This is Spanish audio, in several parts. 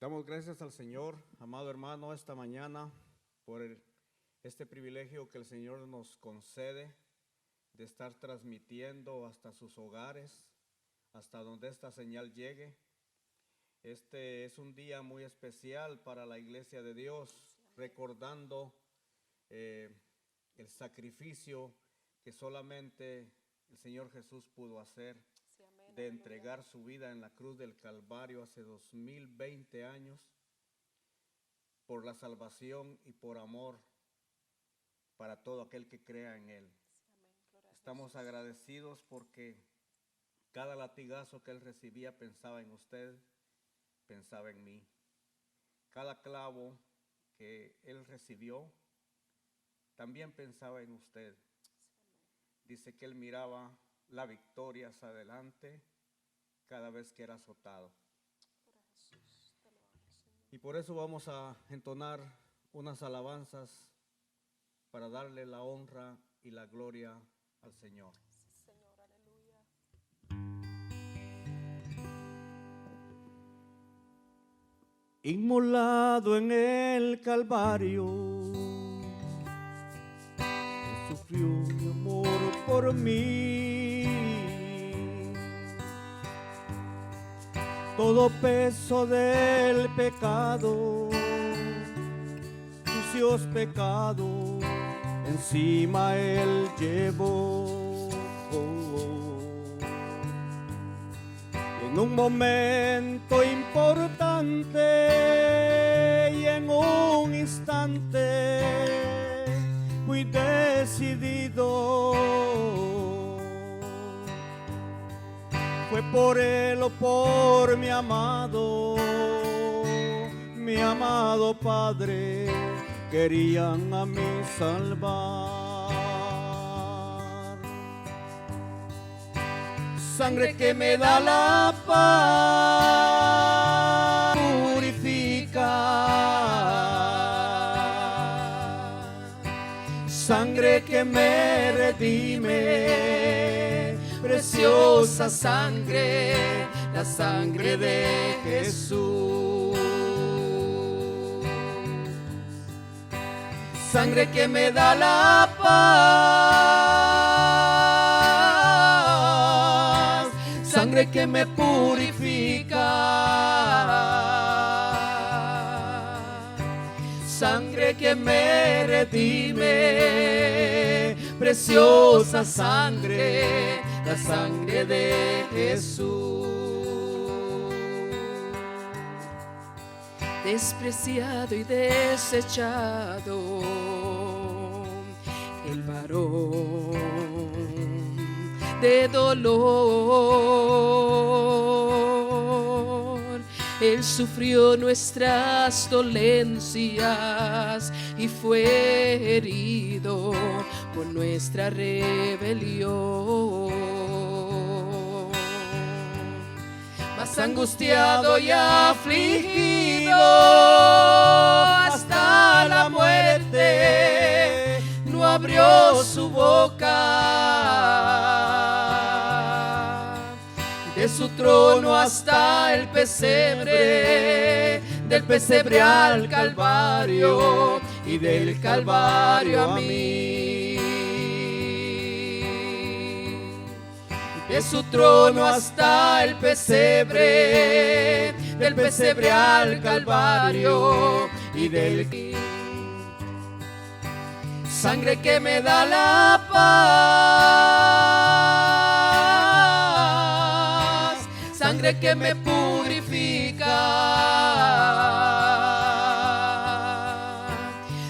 Damos gracias al Señor, amado hermano, esta mañana por este privilegio que el Señor nos concede de estar transmitiendo hasta sus hogares, hasta donde esta señal llegue. Este es un día muy especial para la Iglesia de Dios, recordando el sacrificio que solamente el Señor Jesús pudo hacer, de entregar su vida en la cruz del Calvario hace 2020 años por la salvación y por amor para todo aquel que crea en Él. Estamos agradecidos porque cada latigazo que Él recibía pensaba en usted, pensaba en mí. Cada clavo que Él recibió también pensaba en usted. Dice que Él miraba la victoria hacia adelante cada vez que era azotado. Y por eso vamos a entonar unas alabanzas para darle la honra y la gloria al Señor. Señor, aleluya. Inmolado en el Calvario, Él sufrió mi amor por mí. Todo peso del pecado, sucios pecados, encima Él llevó. En un momento importante y en un instante muy decidido, fue por Él o por mi amado Padre, querían a mí salvar. Sangre que me da la paz, purifica. Sangre que me redime, preciosa sangre, la sangre de Jesús. Sangre que me da la paz, sangre que me purifica, sangre que me redime, preciosa sangre, la sangre de Jesús. Despreciado y desechado, el varón de dolor. Él sufrió nuestras dolencias y fue herido por nuestra rebelión. Mas angustiado y afligido hasta la muerte, no abrió su boca. De su trono hasta el pesebre, del pesebre al Calvario y del Calvario a mí. De su trono hasta el pesebre, del pesebre al Calvario y del... Sangre que me da la paz, sangre que me purifica,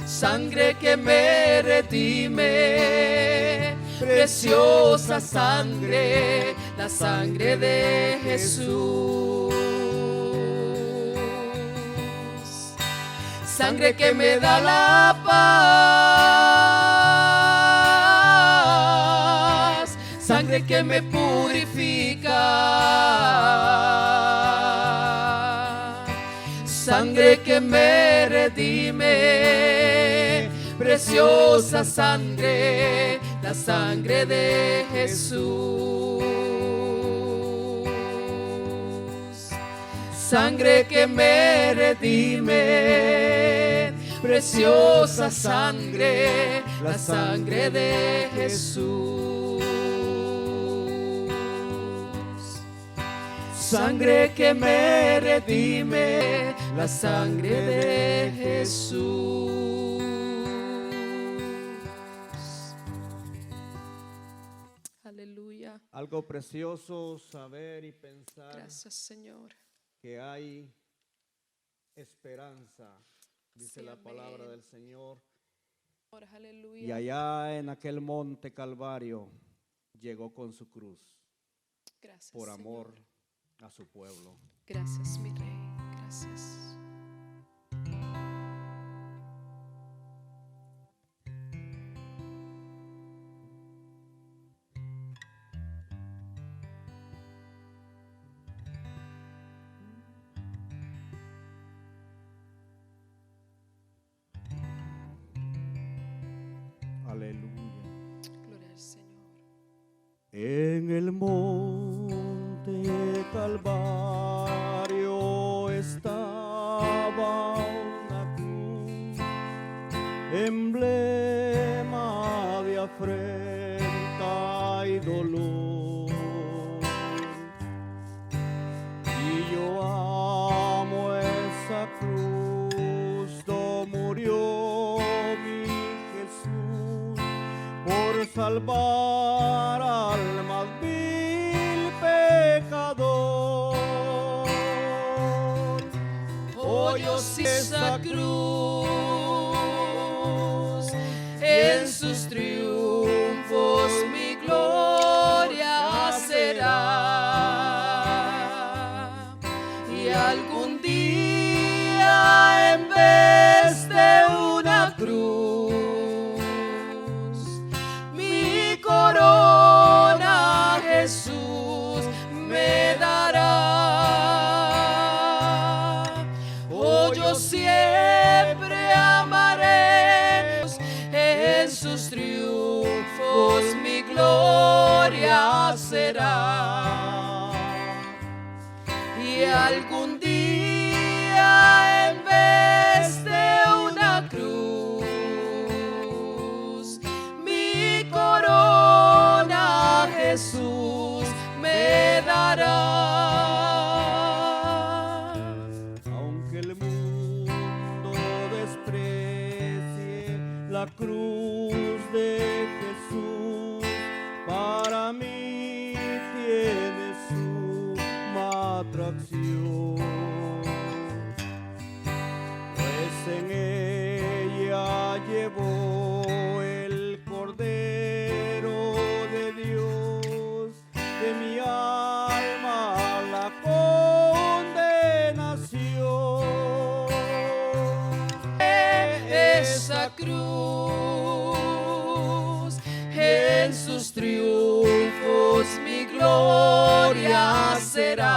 sangre que me redime, preciosa sangre, la sangre de Jesús. Sangre que me da la paz, sangre que me purifica, sangre que me redime, preciosa sangre, la sangre de Jesús. sangre que me redime, preciosa sangre, la sangre de Jesús. Sangre que me redime, la sangre de Jesús. Aleluya. Algo precioso saber y pensar. Gracias, Señor. Que hay esperanza, dice Sí, la amén. palabra del Señor. Aleluya. Y allá en aquel monte Calvario llegó con su cruz. Gracias, Por amor Señor. a su pueblo. Gracias, mi Rey. Gracias. Aleluya. Gloria al Señor. En el monte Calvario estaba una cruz, emblema de afrenta y dolor. Y yo amo esa cruz, do murió mi Jesús por salvar al más vil pecador. Oh, yo sí esa cruz, en sus triunfos mi gloria será. Y algún día en vez de una cruz, mi corona Jesús me dará. Oh, yo siempre amaré en sus triunfos, mi gloria será. Y algún día en vez de una cruz, mi corona Jesús me dará. Aunque el mundo desprecie la cruz de Jesús, para mí tiene suma atracción, pues en ella llevó el Cordero de Dios de mi alma la condenación. Esa cruz, en sus triunfos mi gloria será.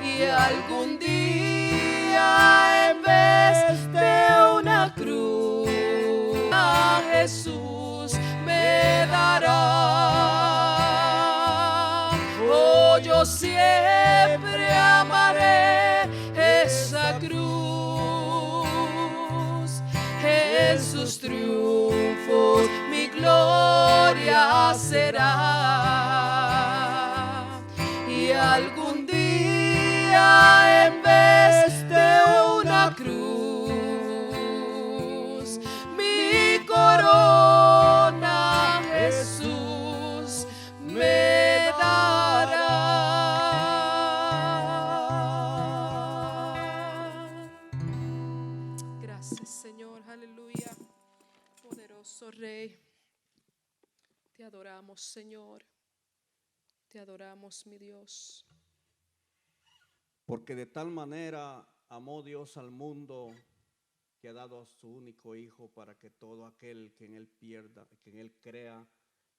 Y algún día en vez de una cruz, a Jesús me dará. Oh, yo siempre amaré esa cruz, en sus triunfos mi gloria será. Y algún día en vez de una cruz, mi corona Jesús me dará. Gracias, Señor, aleluya. Poderoso Rey, te adoramos, Señor. Te adoramos, mi Dios. Porque de tal manera amó Dios al mundo que ha dado a su único Hijo para que todo aquel que en él crea,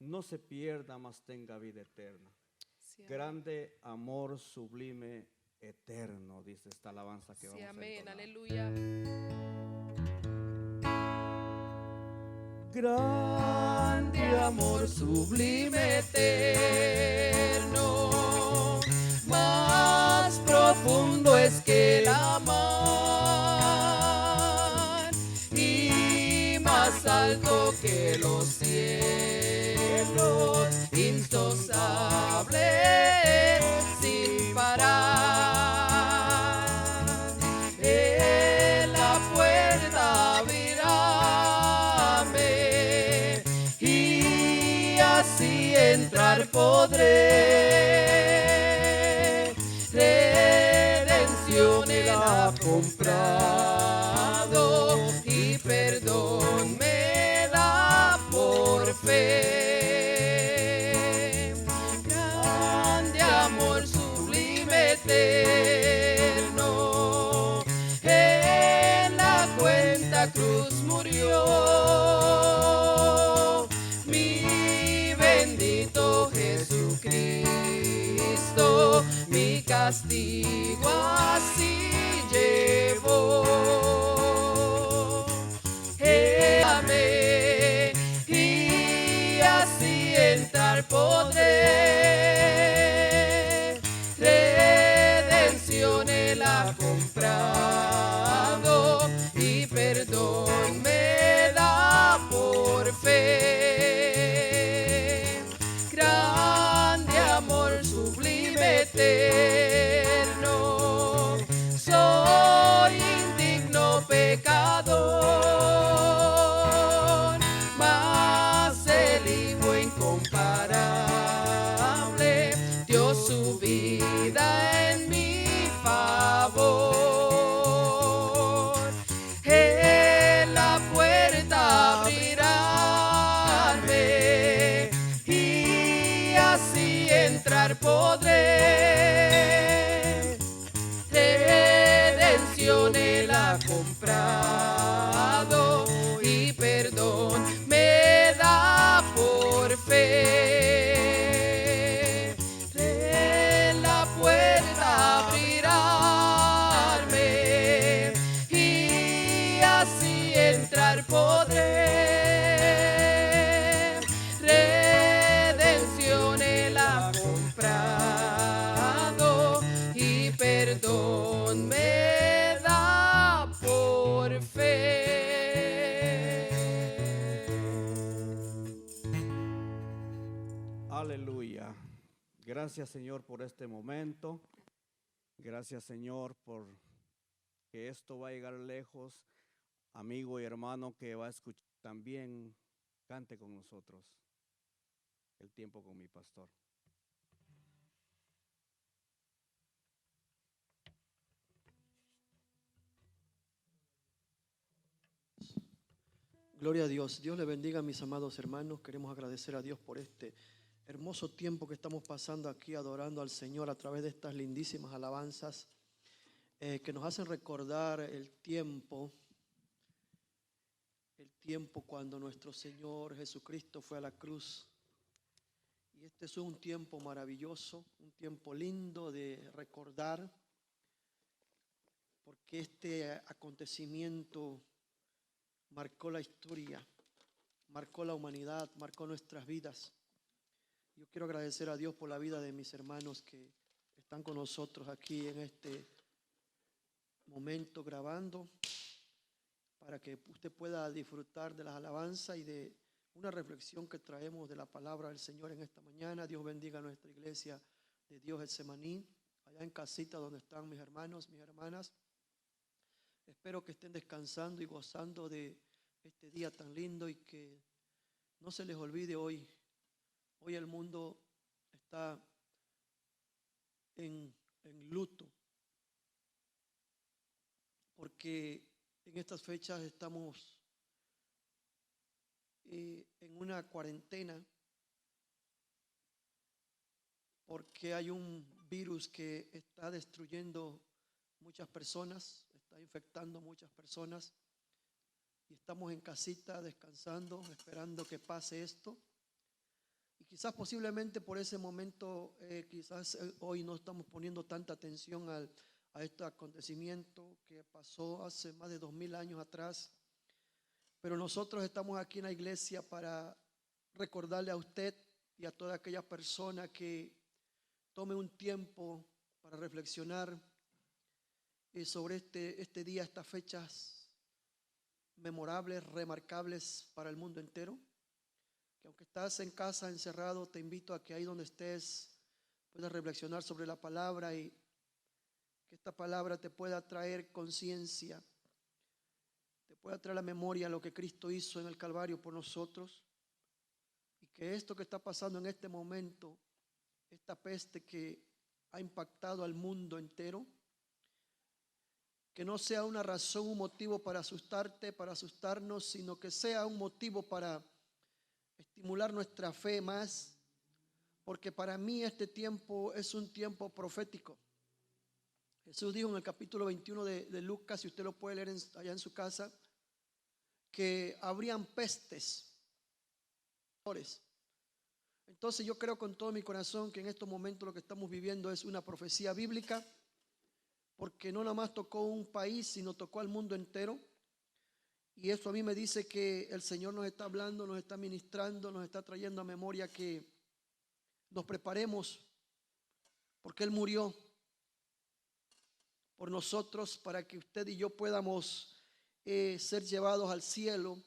no se pierda, mas tenga vida eterna. Sí, Grande amor sublime eterno, dice esta alabanza que sí, vamos a amén, entonar. aleluya. Grande Amor sublime eterno, más entrar podré. Redención Él ha comprado y perdón me da por fe. Grande amor sublime eterno, en la cuenta cruz murió mi bendito Jesucristo, mi castigo así llevó. Amé y así entrar podré. Redención Él ha comprado y perdón me da por fe. Grande amor sublime eterno, soy indigno pecador, mas el Hijo incomparable dio su vida en mi favor. En la puerta abrirme y así entrar podré. Redención Él ha comprado y perdón me da por fe. En la puerta abrirme y así entrar podré. Redención Él ha comprado y perdón me da por fe. Aleluya. Gracias, Señor, por este momento. Gracias, Señor, por que esto va a llegar lejos. Amigo y hermano que va a escuchar también, cante con nosotros el tiempo con mi pastor. Gloria a Dios. Dios le bendiga a mis amados hermanos. Queremos agradecer a Dios por este hermoso tiempo que estamos pasando aquí adorando al Señor a través de estas lindísimas alabanzas que nos hacen recordar el tiempo cuando nuestro Señor Jesucristo fue a la cruz. Y este es un tiempo maravilloso, un tiempo lindo de recordar, porque este acontecimiento marcó la historia, marcó la humanidad, marcó nuestras vidas. Yo quiero agradecer a Dios por la vida de mis hermanos que están con nosotros aquí en este momento grabando, para que usted pueda disfrutar de las alabanzas y de una reflexión que traemos de la palabra del Señor en esta mañana. Dios bendiga a nuestra iglesia de Dios Getsemaní, allá en casita donde están mis hermanos, mis hermanas. Espero que estén descansando y gozando de este día tan lindo y que no se les olvide hoy. Hoy el mundo está en luto, porque en estas fechas estamos en una cuarentena, porque hay un virus que está destruyendo muchas personas, está infectando muchas personas, y estamos en casita descansando, esperando que pase esto. Y quizás posiblemente por ese momento, hoy no estamos poniendo tanta atención a este acontecimiento que pasó hace más de 2000 años atrás. Pero nosotros estamos aquí en la iglesia para recordarle a usted y a toda aquella persona que tome un tiempo para reflexionar sobre este día, estas fechas memorables, remarcables para el mundo entero. Que aunque estás en casa encerrado, te invito a que ahí donde estés puedas reflexionar sobre la palabra y que esta palabra te pueda traer conciencia, te pueda traer a la memoria lo que Cristo hizo en el Calvario por nosotros, y que esto que está pasando en este momento, esta peste que ha impactado al mundo entero, que no sea una razón, un motivo para asustarte, para asustarnos, sino que sea un motivo para estimular nuestra fe más, porque para mí este tiempo es un tiempo profético. Jesús dijo en el capítulo 21 de Lucas, si usted lo puede leer allá en su casa, que habrían pestes. Entonces yo creo con todo mi corazón que en estos momentos lo que estamos viviendo es una profecía bíblica, porque no nada más tocó un país, sino tocó al mundo entero. Y eso a mí me dice que el Señor nos está hablando, nos está ministrando, nos está trayendo a memoria que nos preparemos, porque Él murió por nosotros para que usted y yo podamos ser llevados al cielo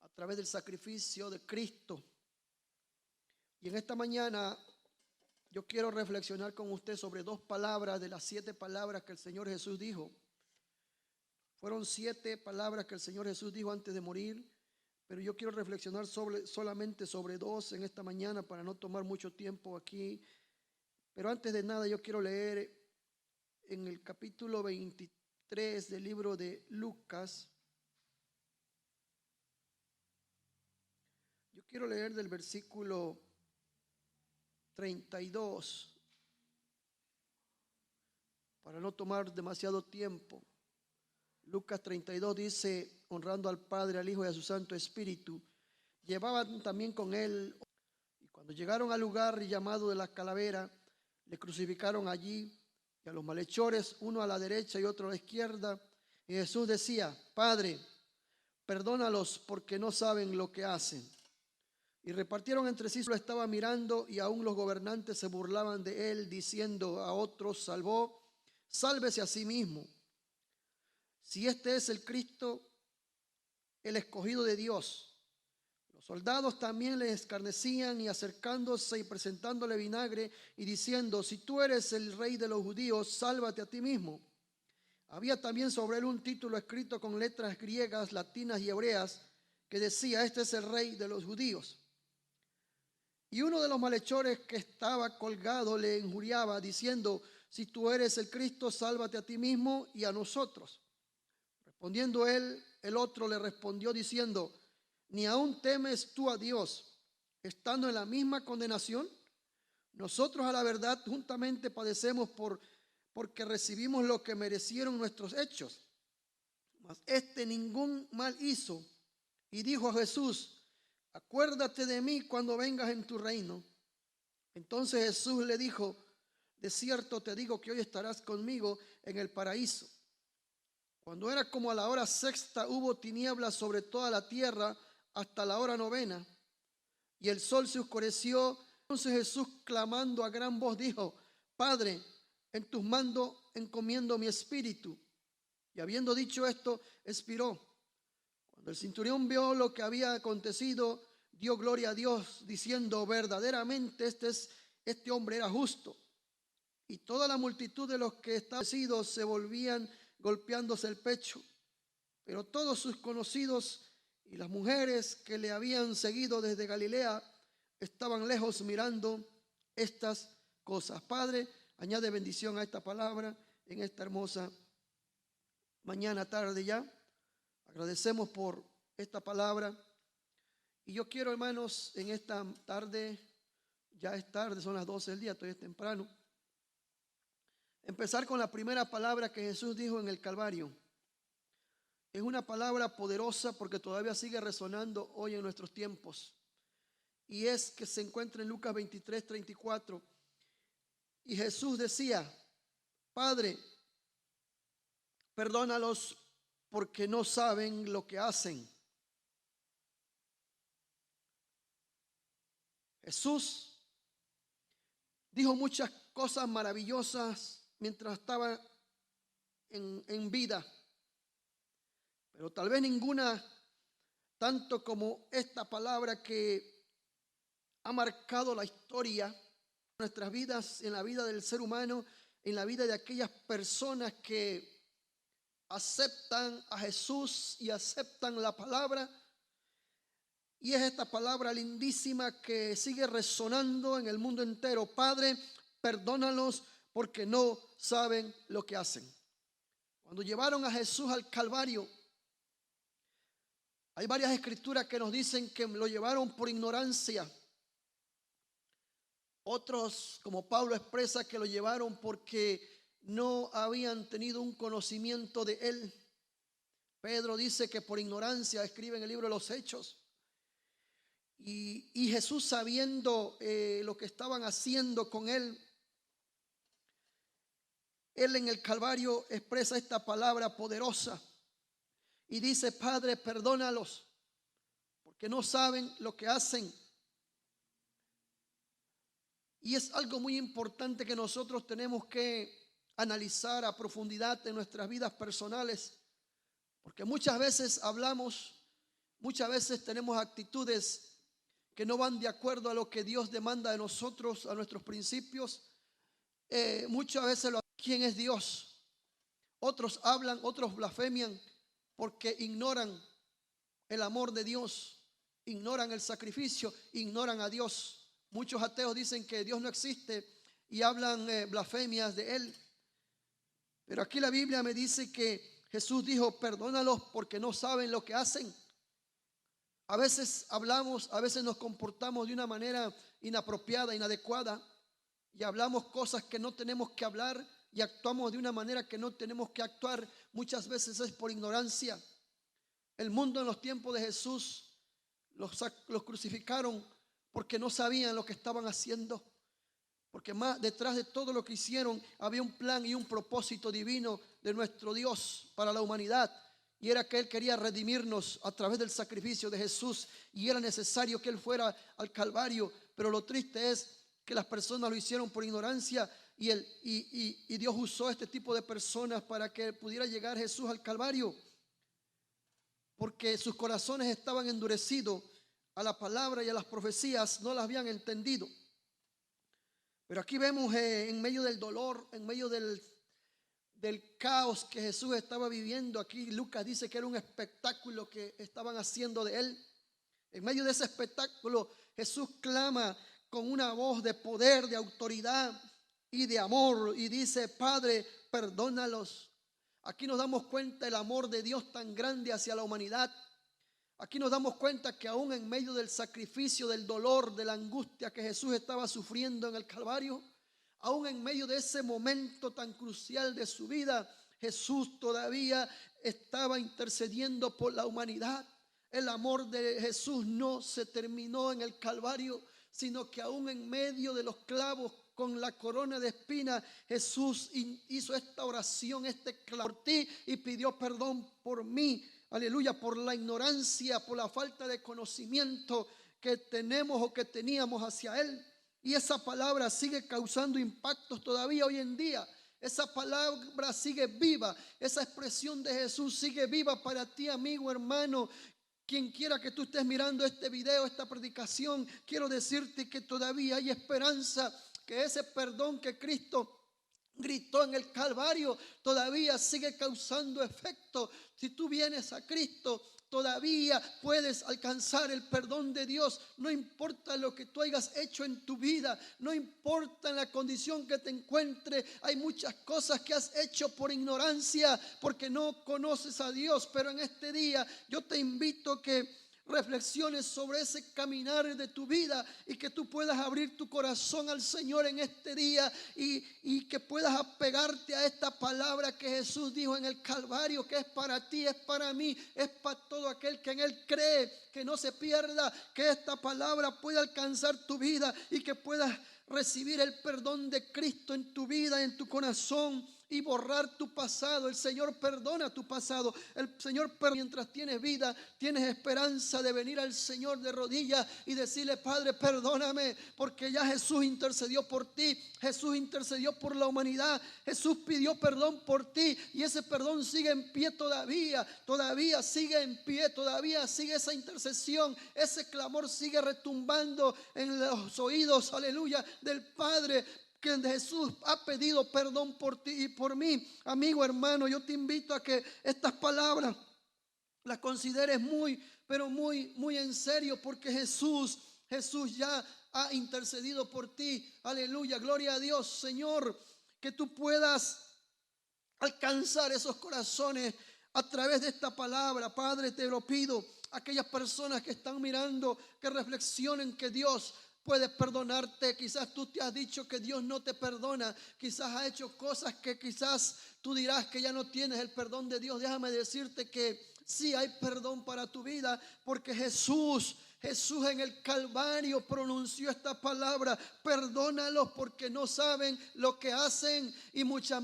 a través del sacrificio de Cristo. Y en esta mañana yo quiero reflexionar con usted sobre 2 palabras de las 7 palabras que el Señor Jesús dijo. Fueron 7 palabras que el Señor Jesús dijo antes de morir, pero yo quiero reflexionar solamente sobre 2 en esta mañana para no tomar mucho tiempo aquí. Pero antes de nada yo quiero leer en el capítulo 23 del libro de Lucas. Yo quiero leer del versículo 32 para no tomar demasiado tiempo. Lucas 32 dice, honrando al Padre, al Hijo y a su Santo Espíritu, llevaban también con él, y cuando llegaron al lugar llamado de la Calavera, le crucificaron allí, y a los malhechores, uno a la derecha y otro a la izquierda. Y Jesús decía, Padre, perdónalos porque no saben lo que hacen. Y repartieron entre sí, lo estaba mirando, y aún los gobernantes se burlaban de él, diciendo a otros, salvó, sálvese a sí mismo. Si este es el Cristo, el escogido de Dios. Los soldados también le escarnecían, y acercándose y presentándole vinagre y diciendo, si tú eres el rey de los judíos, sálvate a ti mismo. Había también sobre él un título escrito con letras griegas, latinas y hebreas, que decía, este es el rey de los judíos. Y uno de los malhechores que estaba colgado le injuriaba, diciendo, si tú eres el Cristo, sálvate a ti mismo y a nosotros. Respondiendo él, el otro le respondió diciendo, ¿ni aún temes tú a Dios, estando en la misma condenación? Nosotros a la verdad juntamente padecemos porque recibimos lo que merecieron nuestros hechos. Mas este ningún mal hizo. Y dijo a Jesús, acuérdate de mí cuando vengas en tu reino. Entonces Jesús le dijo, de cierto te digo que hoy estarás conmigo en el paraíso. Cuando era como a la hora 6:00, hubo tinieblas sobre toda la tierra hasta la hora 9:00, y el sol se oscureció. Entonces Jesús, clamando a gran voz, dijo, Padre, en tus manos encomiendo mi espíritu. Y habiendo dicho esto, expiró. Cuando el centurión vio lo que había acontecido, dio gloria a Dios, diciendo, verdaderamente este hombre era justo. Y toda la multitud de los que estaban establecidos se volvían golpeándose el pecho. Pero todos sus conocidos y las mujeres que le habían seguido desde Galilea estaban lejos mirando estas cosas. Padre, añade bendición a esta palabra en esta hermosa mañana, tarde ya. Agradecemos por esta palabra. Y yo quiero, hermanos, en esta tarde, ya es tarde, son las 12 del día, todavía es temprano, empezar con la primera palabra que Jesús dijo en el Calvario. Es una palabra poderosa porque todavía sigue resonando hoy en nuestros tiempos. Y es que se encuentra en Lucas 23:34. Y Jesús decía, Padre, perdónalos porque no saben lo que hacen. Jesús dijo muchas cosas maravillosas mientras estaba en vida, pero tal vez ninguna tanto como esta palabra que ha marcado la historia de nuestras vidas, en la vida del ser humano, en la vida de aquellas personas que aceptan a Jesús y aceptan la palabra. Y es esta palabra lindísima que sigue resonando en el mundo entero. Padre, perdónalos porque no saben lo que hacen. Cuando llevaron a Jesús al Calvario, hay varias escrituras que nos dicen que lo llevaron por ignorancia. Otros, como Pablo expresa, que lo llevaron porque no habían tenido un conocimiento de él. Pedro dice que por ignorancia, escribe en el libro de los Hechos. Y Jesús, sabiendo lo que estaban haciendo con él en el Calvario expresa esta palabra poderosa y dice: Padre, perdónalos porque no saben lo que hacen. Y es algo muy importante que nosotros tenemos que analizar a profundidad en nuestras vidas personales, porque muchas veces hablamos, muchas veces tenemos actitudes que no van de acuerdo a lo que Dios demanda de nosotros, a nuestros principios. Muchas veces ¿quién es Dios? Otros hablan, otros blasfemian porque ignoran el amor de Dios, ignoran el sacrificio, ignoran a Dios. Muchos ateos dicen que Dios no existe y hablan blasfemias de Él. Pero aquí la Biblia me dice que Jesús dijo: perdónalos porque no saben lo que hacen. A veces hablamos, a veces nos comportamos de una manera inapropiada, inadecuada, y hablamos cosas que no tenemos que hablar y actuamos de una manera que no tenemos que actuar. Muchas veces es por ignorancia. El mundo en los tiempos de Jesús los crucificaron porque no sabían lo que estaban haciendo. Porque más detrás de todo lo que hicieron había un plan y un propósito divino de nuestro Dios para la humanidad. Y era que Él quería redimirnos a través del sacrificio de Jesús. Y era necesario que Él fuera al Calvario. Pero lo triste es que las personas lo hicieron por ignorancia. Y Dios usó este tipo de personas para que pudiera llegar Jesús al Calvario. Porque sus corazones estaban endurecidos a la palabra y a las profecías. No las habían entendido. Pero aquí vemos en medio del dolor, en medio del caos que Jesús estaba viviendo. Aquí Lucas dice que era un espectáculo que estaban haciendo de Él. En medio de ese espectáculo, Jesús clama con una voz de poder, de autoridad y de amor, y dice: Padre, perdónalos. Aquí nos damos cuenta del amor de Dios tan grande hacia la humanidad. Aquí nos damos cuenta que aún en medio del sacrificio, del dolor, de la angustia que Jesús estaba sufriendo en el Calvario, aún en medio de ese momento tan crucial de su vida, Jesús todavía estaba intercediendo por la humanidad. El amor de Jesús no se terminó en el Calvario, sino que aún en medio de los clavos con la corona de espinas, Jesús hizo esta oración, este clamor por ti, y pidió perdón por mí. Aleluya, por la ignorancia, por la falta de conocimiento que tenemos o que teníamos hacia Él. Y esa palabra sigue causando impactos todavía hoy en día. Esa palabra sigue viva. Esa expresión de Jesús sigue viva para ti, amigo, hermano. Quien quiera que tú estés mirando este video, esta predicación, quiero decirte que todavía hay esperanza, que ese perdón que Cristo gritó en el Calvario todavía sigue causando efecto. Si tú vienes a Cristo, todavía puedes alcanzar el perdón de Dios. No importa lo que tú hayas hecho en tu vida, no importa en la condición que te encuentres. Hay muchas cosas que has hecho por ignorancia, porque no conoces a Dios. Pero en este día yo te invito a que reflexiones sobre ese caminar de tu vida y que tú puedas abrir tu corazón al Señor en este día y que puedas apegarte a esta palabra que Jesús dijo en el Calvario, que es para ti, es para mí, es para todo aquel que en Él cree, que no se pierda, que esta palabra pueda alcanzar tu vida y que puedas recibir el perdón de Cristo en tu vida, en tu corazón, y borrar tu pasado. El Señor perdona tu pasado. El Señor perdona. Mientras tienes vida, tienes esperanza de venir al Señor de rodillas y decirle: Padre, perdóname, porque ya Jesús intercedió por ti. Jesús intercedió por la humanidad. Jesús pidió perdón por ti, y ese perdón sigue en pie todavía. Todavía sigue en pie, todavía sigue esa intercesión. Ese clamor sigue retumbando en los oídos, aleluya, del Padre. Que Jesús ha pedido perdón por ti y por mí. Amigo, hermano, yo te invito a que estas palabras las consideres muy pero muy en serio, porque Jesús ya ha intercedido por ti. Aleluya, gloria a Dios. Señor, que tú puedas alcanzar esos corazones a través de esta palabra. Padre, te lo pido. Aquellas personas que están mirando, que reflexionen que Dios puede perdonarte. Quizás tú te has dicho que Dios no te perdona. Quizás has hecho cosas que quizás tú dirás que ya no tienes el perdón de Dios. Déjame decirte que sí hay perdón para tu vida, porque Jesús en el Calvario pronunció esta palabra: perdónalos porque no saben lo que hacen y mucho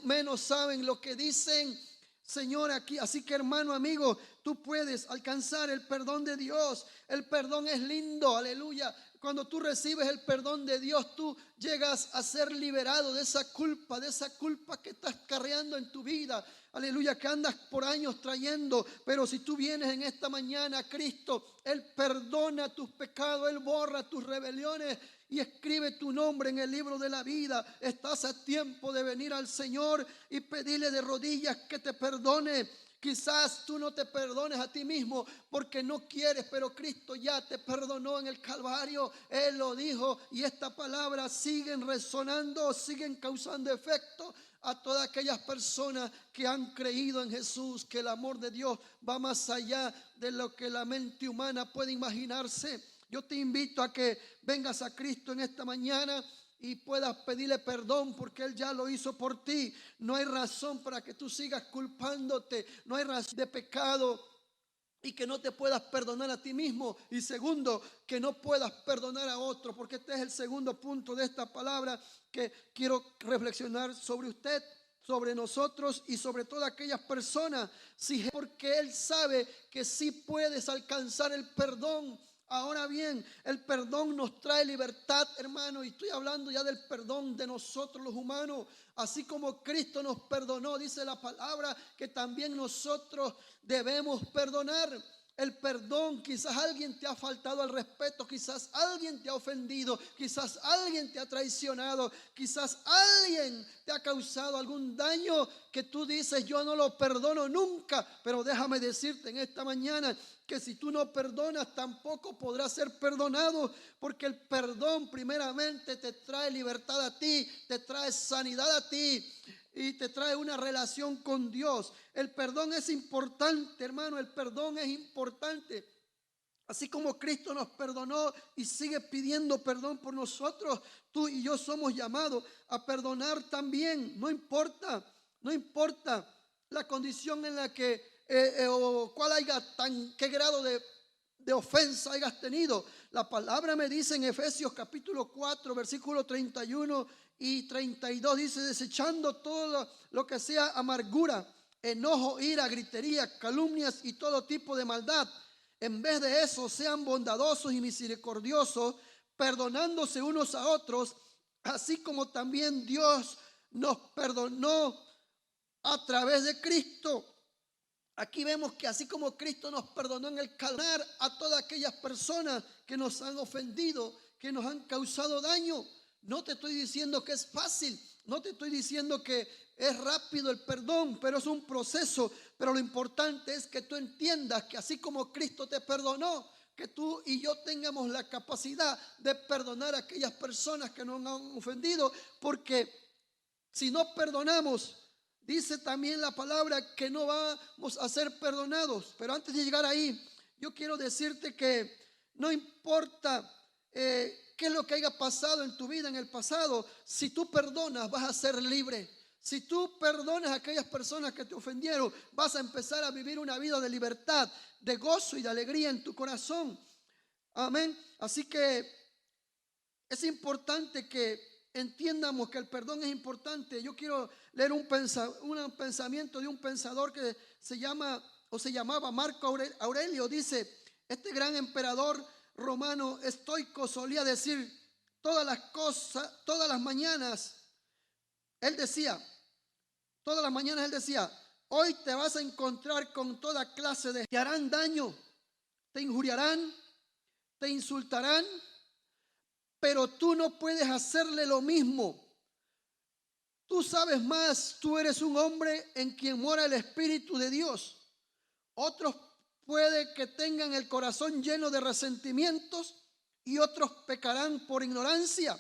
menos saben lo que dicen. Señor, aquí, así que hermano, amigo, tú puedes alcanzar el perdón de Dios. El perdón es lindo, aleluya. Cuando tú recibes el perdón de Dios, tú llegas a ser liberado de esa culpa que estás cargando en tu vida. Aleluya, que andas por años trayendo. Pero si tú vienes en esta mañana a Cristo, Él perdona tus pecados, Él borra tus rebeliones y escribe tu nombre en el libro de la vida. Estás a tiempo de venir al Señor y pedirle de rodillas que te perdone. Quizás tú no te perdones a ti mismo porque no quieres, pero Cristo ya te perdonó en el Calvario. Él lo dijo, y estas palabras siguen resonando, siguen causando efecto a todas aquellas personas que han creído en Jesús, que el amor de Dios va más allá de lo que la mente humana puede imaginarse. Yo te invito a que vengas a Cristo en esta mañana y puedas pedirle perdón, porque Él ya lo hizo por ti. No hay razón para que tú sigas culpándote. No hay razón de pecado y que no te puedas perdonar a ti mismo. Y segundo, que no puedas perdonar a otro, porque este es el segundo punto de esta palabra que quiero reflexionar sobre usted, sobre nosotros y sobre todas aquellas personas. Sí, porque Él sabe que sí puedes alcanzar el perdón. Ahora bien, el perdón nos trae libertad, hermano, y estoy hablando ya del perdón de nosotros los humanos. Así como Cristo nos perdonó, dice la palabra, que también nosotros debemos perdonar. El perdón, quizás alguien te ha faltado al respeto, quizás alguien te ha ofendido, quizás alguien te ha traicionado, quizás alguien te ha causado algún daño que tú dices: yo no lo perdono nunca. Pero déjame decirte en esta mañana que si tú no perdonas, tampoco podrás ser perdonado, porque el perdón primeramente te trae libertad a ti, te trae sanidad a ti y te trae una relación con Dios. El perdón es importante, hermano, el perdón es importante. Así como Cristo nos perdonó y sigue pidiendo perdón por nosotros, tú y yo somos llamados a perdonar también. No importa la condición en la que o qué grado de ofensa hayas tenido. La palabra me dice en Efesios capítulo 4, versículo 31 y 32, dice: desechando todo lo que sea amargura, enojo, ira, gritería, calumnias y todo tipo de maldad. En vez de eso, sean bondadosos y misericordiosos, perdonándose unos a otros, así como también Dios nos perdonó a través de Cristo. Aquí vemos que así como Cristo nos perdonó en el Calvario a todas aquellas personas que nos han ofendido, que nos han causado daño. No te estoy diciendo que es fácil, no te estoy diciendo que es rápido el perdón, pero es un proceso. Pero lo importante es que tú entiendas que así como Cristo te perdonó, que tú y yo tengamos la capacidad de perdonar a aquellas personas que nos han ofendido, porque si no perdonamos, dice también la palabra que no vamos a ser perdonados. Pero antes de llegar ahí, yo quiero decirte que no importa qué es lo que haya pasado en tu vida en el pasado, si tú perdonas, vas a ser libre. Si tú perdonas a aquellas personas que te ofendieron, vas a empezar a vivir una vida de libertad, de gozo y de alegría en tu corazón. Amén. Así que es importante que entiendamos que el perdón es importante. Yo quiero leer un pensamiento de un pensador que se llamaba Marco Aurelio. Dice: este gran emperador romano estoico solía decir todas las mañanas, él decía, hoy te vas a encontrar con toda clase de te harán daño, te injuriarán, te insultarán, pero tú no puedes hacerle lo mismo. Tú sabes más, tú eres un hombre en quien mora el Espíritu de Dios. Otros puede que tengan el corazón lleno de resentimientos y otros pecarán por ignorancia.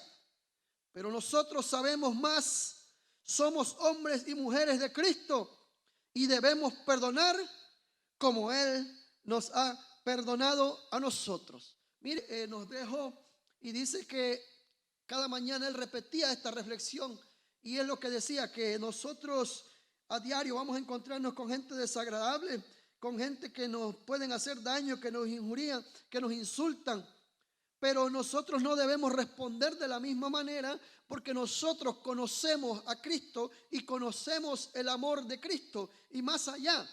Pero nosotros sabemos más, somos hombres y mujeres de Cristo y debemos perdonar como Él nos ha perdonado a nosotros. Mire, nos dejó y dice que cada mañana Él repetía esta reflexión y es lo que decía, que nosotros a diario vamos a encontrarnos con gente desagradable, con gente que nos pueden hacer daño, que nos injurian, que nos insultan. Pero nosotros no debemos responder de la misma manera porque nosotros conocemos a Cristo y conocemos el amor de Cristo. Y más allá,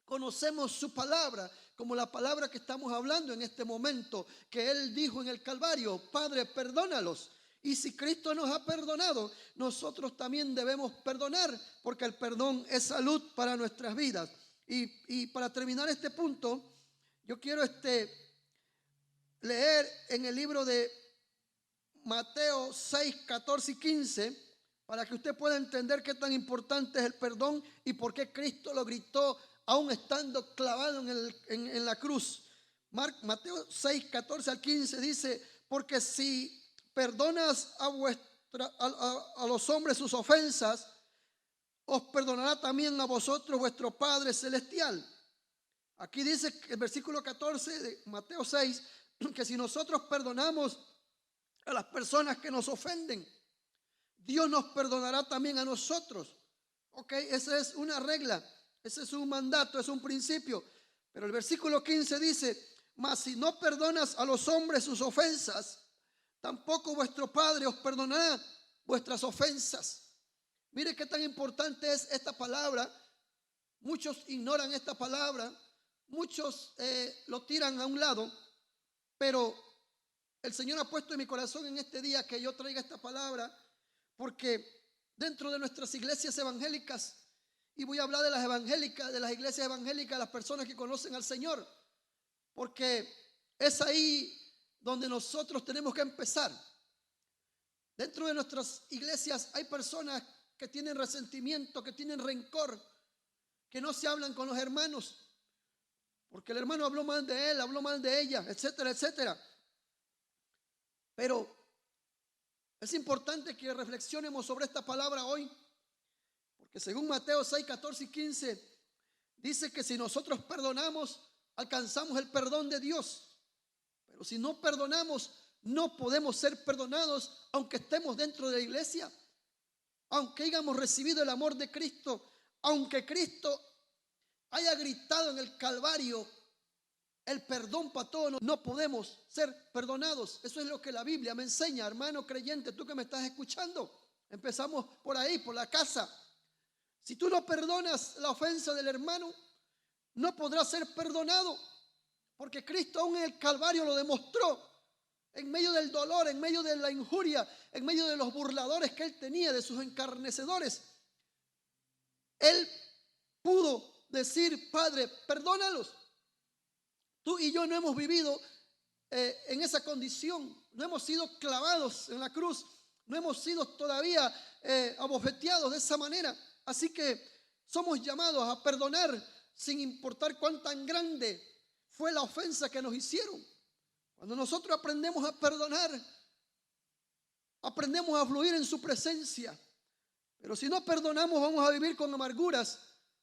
conocemos su palabra, como la palabra que estamos hablando en este momento, que Él dijo en el Calvario: Padre, perdónalos. Y si Cristo nos ha perdonado, nosotros también debemos perdonar, porque el perdón es salud para nuestras vidas. Y para terminar este punto, yo quiero leer en el libro de Mateo 6, 14 y 15, para que usted pueda entender qué tan importante es el perdón y por qué Cristo lo gritó aún estando clavado en la cruz. Mateo 6, 14 al 15 dice: porque si perdonas a los hombres sus ofensas, os perdonará también a vosotros vuestro Padre Celestial. Aquí dice el versículo 14 de Mateo 6, que si nosotros perdonamos a las personas que nos ofenden, Dios nos perdonará también a nosotros. Ok, esa es una regla, ese es un mandato, es un principio. Pero el versículo 15 dice: mas si no perdonas a los hombres sus ofensas, tampoco vuestro Padre os perdonará vuestras ofensas. Mire qué tan importante es esta palabra. Muchos ignoran esta palabra, muchos lo tiran a un lado, pero el Señor ha puesto en mi corazón en este día que yo traiga esta palabra, porque dentro de nuestras iglesias evangélicas, y voy a hablar de las evangélicas, de las iglesias evangélicas, las personas que conocen al Señor, porque es ahí donde nosotros tenemos que empezar. Dentro de nuestras iglesias hay personas que tienen resentimiento, que tienen rencor, que no se hablan con los hermanos, porque el hermano habló mal de él, habló mal de ella, etcétera, etcétera. Pero es importante que reflexionemos sobre esta palabra hoy, porque según Mateo 6, 14 y 15, dice que si nosotros perdonamos, alcanzamos el perdón de Dios. Pero si no perdonamos, no podemos ser perdonados, aunque estemos dentro de la iglesia, aunque hayamos recibido el amor de Cristo, aunque Cristo haya gritado en el Calvario el perdón para todos, no podemos ser perdonados. Eso es lo que la Biblia me enseña, hermano creyente, tú que me estás escuchando. Empezamos por ahí, por la casa. Si tú no perdonas la ofensa del hermano, no podrás ser perdonado, porque Cristo aún en el Calvario lo demostró. En medio del dolor, en medio de la injuria, en medio de los burladores que él tenía, de sus encarnecedores, él pudo decir: Padre, perdónalos. Tú y yo no hemos vivido en esa condición, no hemos sido clavados en la cruz, no hemos sido todavía abofeteados de esa manera. Así que somos llamados a perdonar sin importar cuán tan grande fue la ofensa que nos hicieron. Cuando nosotros aprendemos a perdonar, aprendemos a fluir en su presencia. Pero si no perdonamos, vamos a vivir con amarguras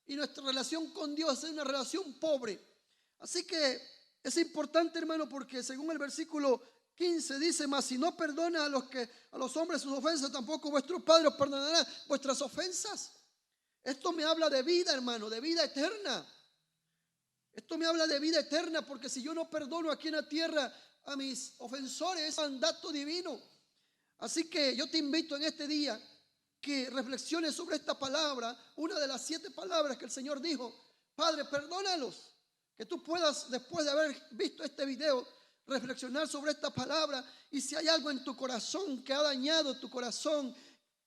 y nuestra relación con Dios es una relación pobre. Así que es importante, hermano, porque según el versículo 15 dice: mas si no perdona a los hombres sus ofensas, tampoco vuestro Padre os perdonará vuestras ofensas. Esto me habla de vida, hermano, de vida eterna. Esto me habla de vida eterna, porque si yo no perdono aquí en la tierra a mis ofensores, es mandato divino. Así que yo te invito en este día que reflexiones sobre esta palabra, una de las 7 palabras que el Señor dijo: Padre, perdónalos. Que tú puedas, después de haber visto este video, reflexionar sobre esta palabra, y si hay algo en tu corazón que ha dañado tu corazón,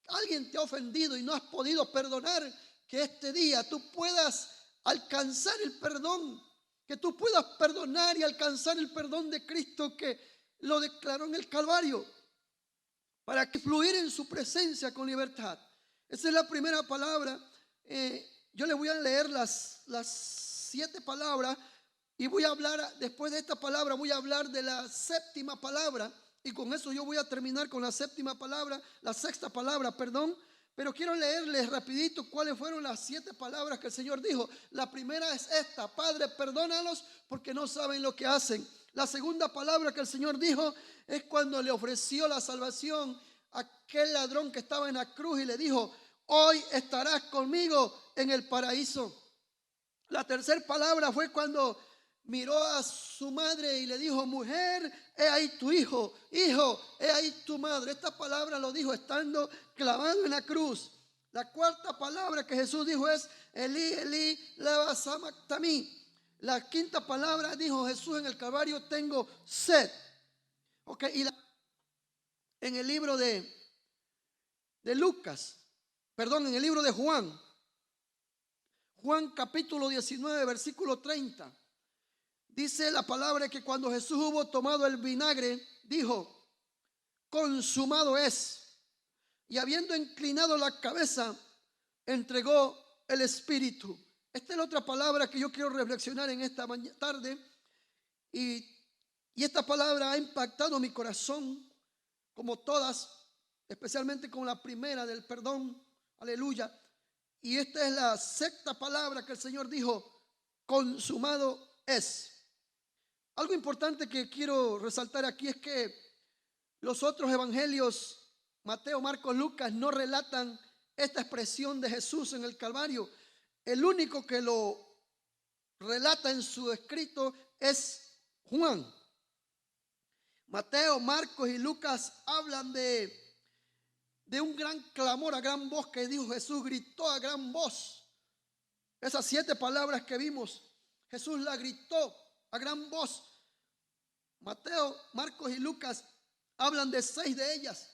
alguien te ha ofendido y no has podido perdonar, que este día tú puedas alcanzar el perdón, que tú puedas perdonar y alcanzar el perdón de Cristo, que lo declaró en el Calvario, para que fluir en su presencia con libertad. Esa es la primera palabra. Yo le voy a leer las 7 palabras Y voy a hablar, después de esta palabra, voy a hablar de la séptima palabra. Y con eso yo voy a terminar con la séptima palabra, la sexta palabra, perdón. Pero quiero leerles rapidito cuáles fueron las 7 palabras que el Señor dijo. La primera es esta: Padre, perdónalos porque no saben lo que hacen. La segunda palabra que el Señor dijo es cuando le ofreció la salvación a aquel ladrón que estaba en la cruz y le dijo: hoy estarás conmigo en el paraíso. La tercera palabra fue cuando miró a su madre y le dijo: mujer, he ahí tu hijo, hijo, he ahí tu madre. Esta palabra lo dijo estando clavado en la cruz. La cuarta palabra que Jesús dijo es: Elí, Elí, lema sabactani. La quinta palabra dijo Jesús en el Calvario: tengo sed. Okay, en el libro de Lucas, perdón, en el libro de Juan capítulo 19, versículo 30. Dice la palabra que cuando Jesús hubo tomado el vinagre, dijo: consumado es. Y habiendo inclinado la cabeza, entregó el espíritu. Esta es la otra palabra que yo quiero reflexionar en esta tarde. Y esta palabra ha impactado mi corazón, como todas, especialmente con la primera del perdón. Aleluya. Y esta es la sexta palabra que el Señor dijo: consumado es. Algo importante que quiero resaltar aquí es que los otros evangelios, Mateo, Marcos, Lucas, no relatan esta expresión de Jesús en el Calvario. El único que lo relata en su escrito es Juan. Mateo, Marcos y Lucas hablan de un gran clamor a gran voz que dijo Jesús, gritó a gran voz. Esas 7 palabras que vimos, Jesús la gritó a gran voz. Mateo, Marcos y Lucas hablan de 6 de ellas,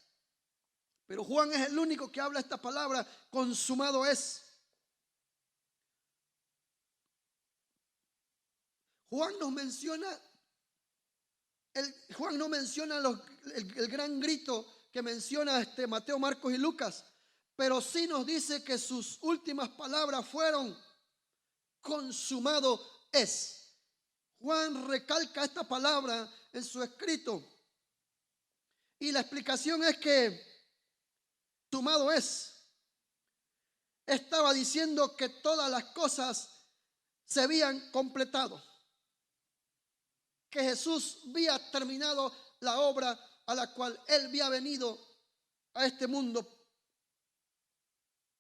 pero Juan es el único que habla esta palabra: consumado es. Juan no menciona el gran grito que menciona Mateo, Marcos y Lucas, pero sí nos dice que sus últimas palabras fueron: consumado es. Juan recalca esta palabra en su escrito, y la explicación es que consumado es. Estaba diciendo que todas las cosas se habían completado, que Jesús había terminado la obra a la cual Él había venido a este mundo.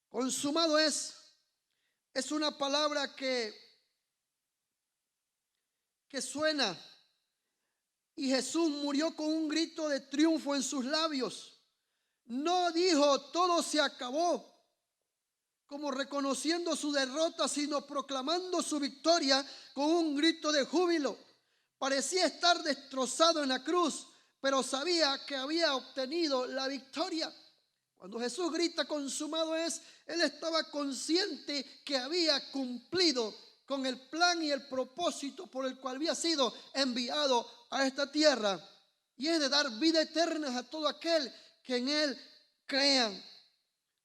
Consumado es una palabra que suena, y Jesús murió con un grito de triunfo en sus labios. No dijo todo se acabó como reconociendo su derrota, sino proclamando su victoria con un grito de júbilo. Parecía estar destrozado en la cruz, pero sabía que había obtenido la victoria. Cuando Jesús grita consumado es, Él estaba consciente que había cumplido con el plan y el propósito por el cual había sido enviado a esta tierra, y es de dar vida eterna a todo aquel que en Él crean.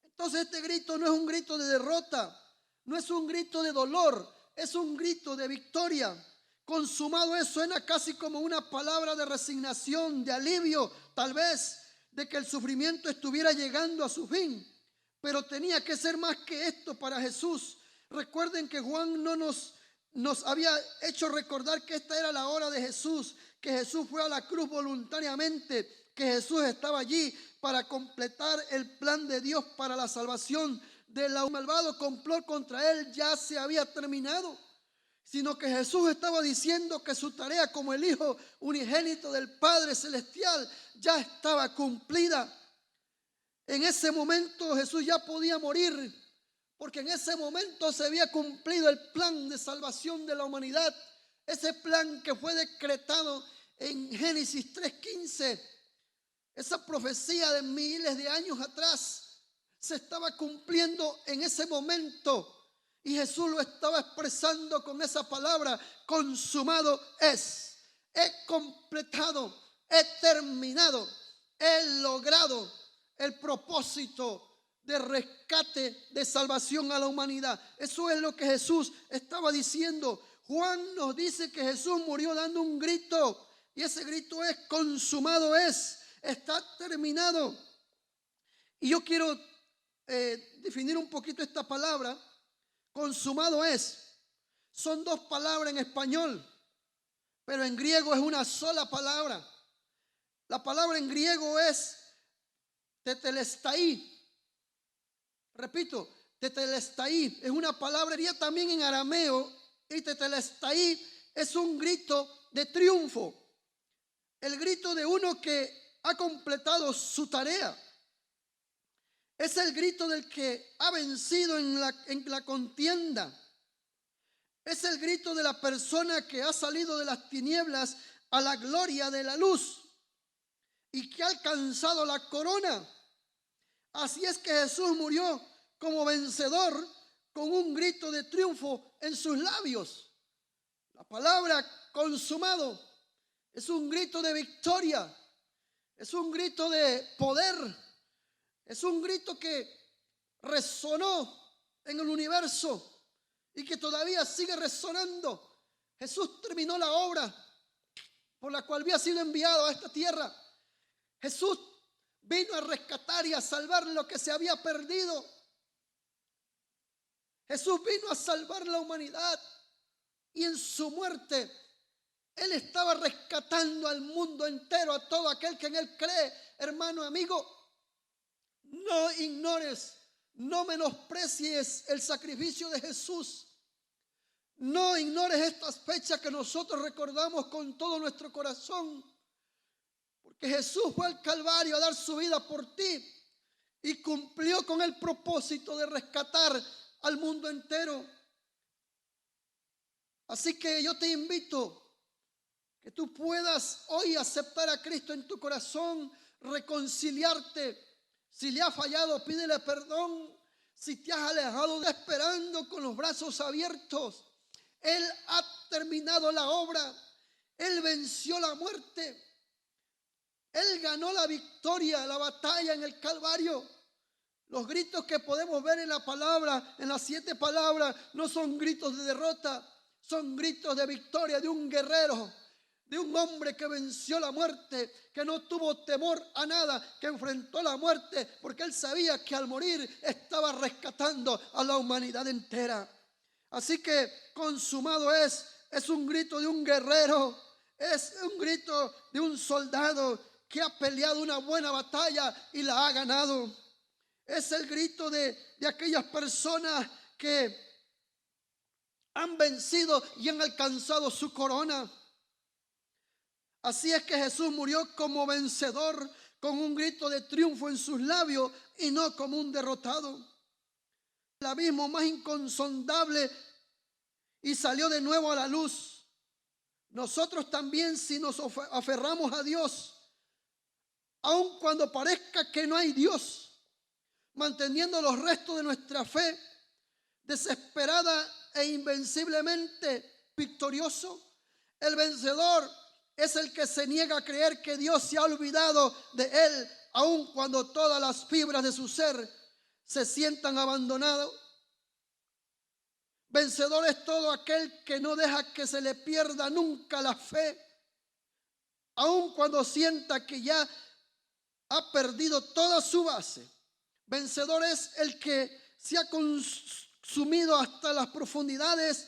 Entonces este grito no es un grito de derrota, no es un grito de dolor, es un grito de victoria. Consumado es suena casi como una palabra de resignación, de alivio, tal vez, de que el sufrimiento estuviera llegando a su fin, pero tenía que ser más que esto para Jesús. Recuerden que Juan no nos había hecho recordar que esta era la hora de Jesús, que Jesús fue a la cruz voluntariamente, que Jesús estaba allí para completar el plan de Dios para la salvación de la humanidad. El malvado complot contra Él ya se había terminado, sino que Jesús estaba diciendo que su tarea como el Hijo unigénito del Padre Celestial ya estaba cumplida. En ese momento Jesús ya podía morir, porque en ese momento se había cumplido el plan de salvación de la humanidad. Ese plan que fue decretado en Génesis 3:15. Esa profecía de miles de años atrás se estaba cumpliendo en ese momento. Y Jesús lo estaba expresando con esa palabra: consumado es. He completado, he terminado, he logrado el propósito de rescate, de salvación a la humanidad. Eso es lo que Jesús estaba diciendo. Juan nos dice que Jesús murió dando un grito, y ese grito es: consumado es, está terminado. Y yo quiero definir un poquito esta palabra. Consumado es. Son dos palabras en español, pero en griego es una sola palabra. La palabra en griego es tetelestai. Repito, tetelestai es una palabrería también en arameo, y tetelestai es un grito de triunfo. El grito de uno que ha completado su tarea. Es el grito del que ha vencido en la contienda. Es el grito de la persona que ha salido de las tinieblas a la gloria de la luz y que ha alcanzado la corona. Así es que Jesús murió como vencedor, con un grito de triunfo en sus labios. La palabra consumado es un grito de victoria, es un grito de poder, es un grito que resonó en el universo y que todavía sigue resonando. Jesús terminó la obra por la cual había sido enviado a esta tierra. Jesús vino a rescatar y a salvar lo que se había perdido. Jesús vino a salvar la humanidad, y en su muerte Él estaba rescatando al mundo entero, a todo aquel que en Él cree. Hermano, amigo, no ignores, no menosprecies el sacrificio de Jesús. No ignores estas fechas que nosotros recordamos con todo nuestro corazón, porque Jesús fue al Calvario a dar su vida por ti y cumplió con el propósito de rescatar al mundo entero. Así que yo te invito que tú puedas hoy aceptar a Cristo en tu corazón, reconciliarte. Si le ha fallado, pídele perdón. Si te has alejado, esperando con los brazos abiertos. Él ha terminado la obra. Él venció la muerte. Él ganó la victoria, la batalla en el Calvario. Los gritos que podemos ver en la palabra, en las 7 palabras, no son gritos de derrota, son gritos de victoria de un guerrero, de un hombre que venció la muerte, que no tuvo temor a nada, que enfrentó la muerte, porque él sabía que al morir estaba rescatando a la humanidad entera. Así que consumado es un grito de un guerrero, es un grito de un soldado que ha peleado una buena batalla y la ha ganado. Es el grito de aquellas personas que han vencido y han alcanzado su corona. Así es que Jesús murió como vencedor, con un grito de triunfo en sus labios y no como un derrotado. El abismo más inconsondable, y salió de nuevo a la luz. Nosotros también, si nos aferramos a Dios, aun cuando parezca que no hay Dios, manteniendo los restos de nuestra fe, desesperada e invenciblemente victorioso, el vencedor es el que se niega a creer que Dios se ha olvidado de él, aun cuando todas las fibras de su ser se sientan abandonados. Vencedor es todo aquel que no deja que se le pierda nunca la fe, aun cuando sienta que ya ha perdido toda su base. Vencedor es el que se ha consumido hasta las profundidades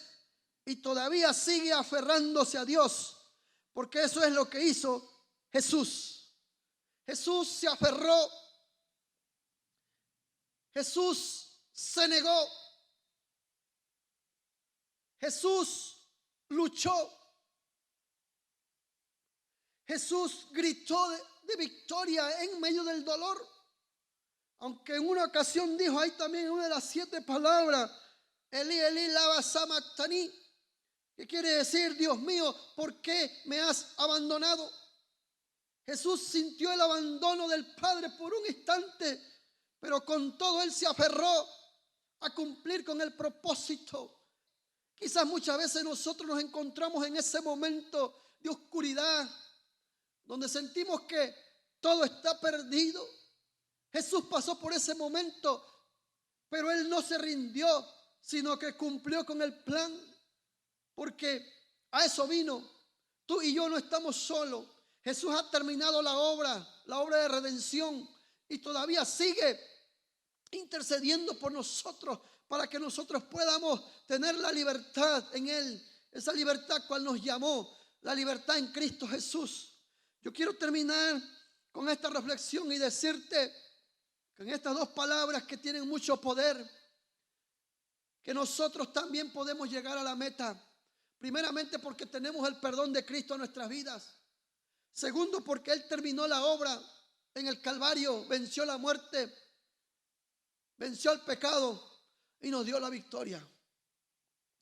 y todavía sigue aferrándose a Dios, porque eso es lo que hizo Jesús. Jesús se aferró, Jesús se negó, Jesús luchó, Jesús gritó de victoria en medio del dolor. Aunque en una ocasión dijo, ahí también una de las 7 palabras, Elí, Elí, lama sabactani, que quiere decir, Dios mío, ¿por qué me has abandonado? Jesús sintió el abandono del Padre por un instante, pero con todo él se aferró a cumplir con el propósito. Quizás muchas veces nosotros nos encontramos en ese momento de oscuridad, donde sentimos que todo está perdido. Jesús pasó por ese momento, pero él no se rindió, sino que cumplió con el plan. porque a eso vino. Tú y yo no estamos solos. Jesús ha terminado la obra de redención, y todavía sigue intercediendo por nosotros para que nosotros podamos tener la libertad en Él, esa libertad cual nos llamó, la libertad en Cristo Jesús. Yo quiero terminar con esta reflexión y decirte que en estas dos palabras que tienen mucho poder, que nosotros también podemos llegar a la meta. Primeramente porque tenemos el perdón de Cristo en nuestras vidas. Segundo, porque Él terminó la obra en el Calvario, venció la muerte, venció el pecado y nos dio la victoria.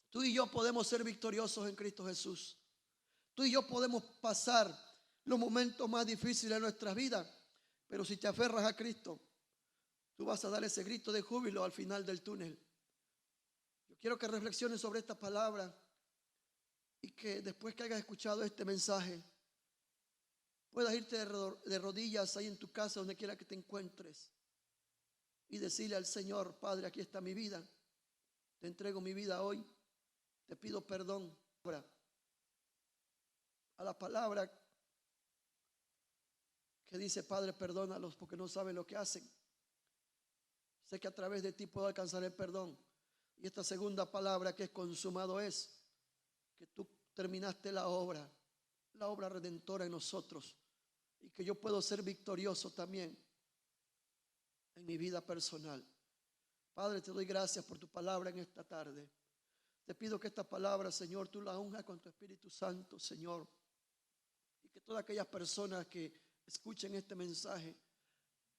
Tú y yo podemos ser victoriosos en Cristo Jesús. Tú y yo podemos pasar los momentos más difíciles de nuestras vidas, pero si te aferras a Cristo, tú vas a dar ese grito de júbilo al final del túnel. Yo quiero que reflexiones sobre esta palabra y que después que hayas escuchado este mensaje puedas irte de rodillas ahí en tu casa, donde quiera que te encuentres, y decirle al Señor: Padre, aquí está mi vida, te entrego mi vida hoy, te pido perdón. A la palabra que dice: Padre, perdónalos porque no saben lo que hacen. Sé que a través de ti puedo alcanzar el perdón. Y esta segunda palabra, que es consumado, es que tú terminaste la obra redentora en nosotros, y que yo puedo ser victorioso también en mi vida personal. Padre, te doy gracias por tu palabra en esta tarde. Te pido que esta palabra, Señor, tú la unjas con tu Espíritu Santo, Señor, y que todas aquellas personas que escuchen este mensaje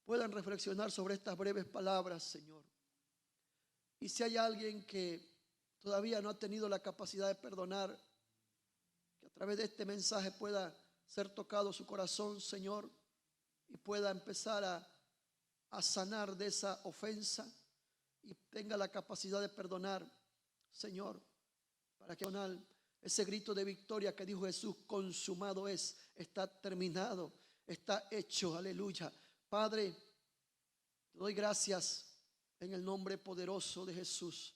puedan reflexionar sobre estas breves palabras, Señor. Y si hay alguien que todavía no ha tenido la capacidad de perdonar, que a través de este mensaje pueda ser tocado su corazón, Señor, y pueda empezar a sanar de esa ofensa y tenga la capacidad de perdonar, Señor, para que ese grito de victoria que dijo Jesús: consumado es, está terminado, está hecho, aleluya. Padre, te doy gracias en el nombre poderoso de Jesús.